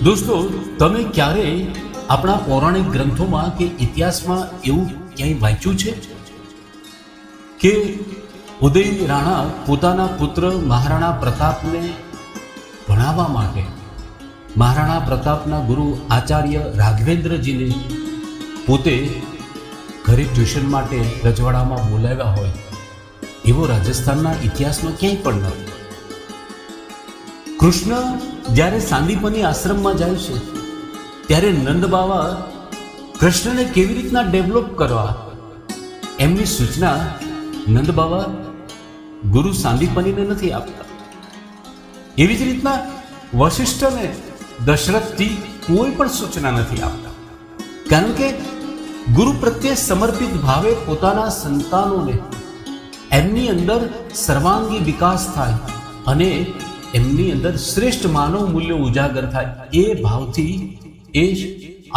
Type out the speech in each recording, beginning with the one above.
દોસ્તો, તમે ક્યારે આપણા પૌરાણિક ગ્રંથોમાં કે ઇતિહાસમાં એવું ક્યાંય વાંચ્યું છે કે ઉદય રાણા પોતાના પુત્ર મહારાણા પ્રતાપને ભણાવવા માટે મહારાણા પ્રતાપના ગુરુ આચાર્ય રાઘવેન્દ્રજીને પોતે ઘરે ટ્યુશન માટે રજવાડામાં બોલાવ્યા હોય એવો રાજસ્થાનના ઇતિહાસમાં ક્યાંય પણ નથી. કૃષ્ણ જ્યારે સાંદીપની આશ્રમમાં જાય છે ત્યારે નંદ બાવા કૃષ્ણને કેવી રીતના ડેવલપ કરવા એમની સૂચના નંદ બાવા ગુરુ સાંદીપનીને નથી આપતા. એવી જ રીતના વશિષ્ઠને દશરથથી કોઈ પણ સૂચના નથી આપતા, કારણ કે ગુરુ પ્રત્યે સમર્પિત ભાવે પોતાના સંતાનોને એમની અંદર સર્વાંગી વિકાસ થાય અને એમની અંદર શ્રેષ્ઠ માનવ મૂલ્યો ઉજાગર થાય એ ભાવથી એ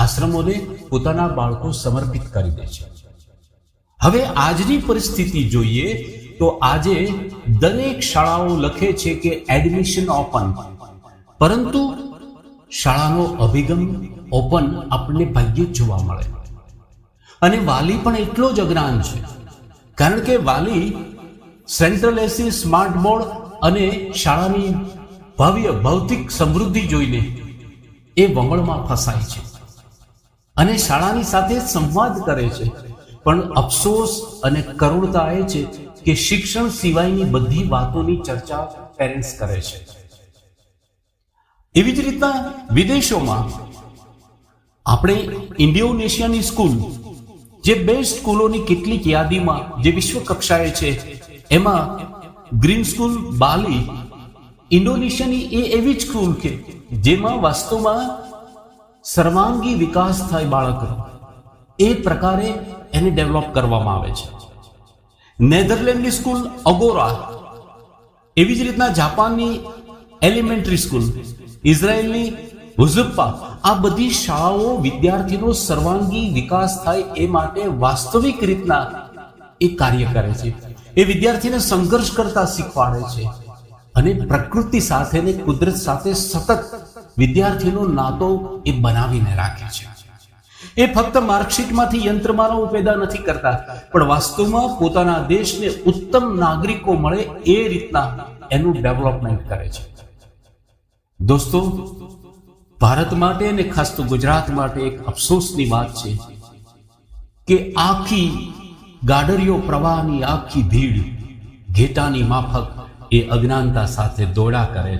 આશ્રમોને પોતાના બાળકો સમર્પિત કરી દે છે. હવે આજની પરિસ્થિતિ જોઈએ તો આજે દરેક શાળાઓ લખે છે કે એડમિશન ઓપન, પરંતુ શાળાનો અભિગમ ઓપન આપણને ભાગ્યે જ જોવા મળે. અને વાલી પણ એટલો જ અજ્ઞાન છે, કારણ કે વાલી સેન્ટ્રલ એસી સ્માર્ટ બોર્ડ અને શાળાની ભવ્ય ભૌતિક સમૃદ્ધિ જોઈને એ વમળમાં ફસાય છે અને શાળાની સાથે સંવાદ કરે છે. પણ અફસોસ અને કરુણતા એ છે કે શિક્ષણ સિવાયની બધી વાતોની ચર્ચા પેરેન્ટ્સ કરે છે. એવી જ રીતના વિદેશોમાં આપણે ઇન્ડોનેશિયાની સ્કૂલ, જે બેસ્ટ સ્કૂલોની કેટલીક યાદીમાં જે વિશ્વ કક્ષાએ છે, એમાં ગ્રીન સ્કૂલ બાલી ઇન્ડોનેશિયાની એ એવી જ સ્કૂલ કે જેમાં વાસ્તવમાં સર્વાંગી વિકાસ થાય બાળકનો, એ પ્રકારે એને ડેવલપ કરવામાં આવે છે. નેધરલેન્ડની સ્કૂલ અગોરા, એવી જ રીતના જાપાનની એલિમેન્ટરી સ્કૂલ, ઇઝરાયેલની હુઝુપ્પા, આ બધી શાળાઓ વિદ્યાર્થીનો સર્વાંગી વિકાસ થાય એ માટે વાસ્તવિક રીતના એ કાર્ય કરે છે. એ વિદ્યાર્થીને સંઘર્ષ કરતા શીખવાડે છે અને પ્રકૃતિ સાથે ને કુદરત સાથે સતત વિદ્યાર્થીનો નાતો એ બનાવીને રાખે છે. એ ફક્ત માર્કશીટમાંથી યંત્રમાનવ પેદા નથી કરતા, પણ વાસ્તવમાં પોતાના દેશને ઉત્તમ નાગરિકો મળે એ રીતના એનું ડેવલપમેન્ટ કરે છે. દોસ્તો, ભારત માટે અને ખાસ તો ગુજરાત માટે એક અફસોસની વાત છે કે આખી ગાડરીઓ પ્રવાહની આખી ભીડ ઘેટાની માફક એ અજ્ઞાનતા સાથે દોડા કરે.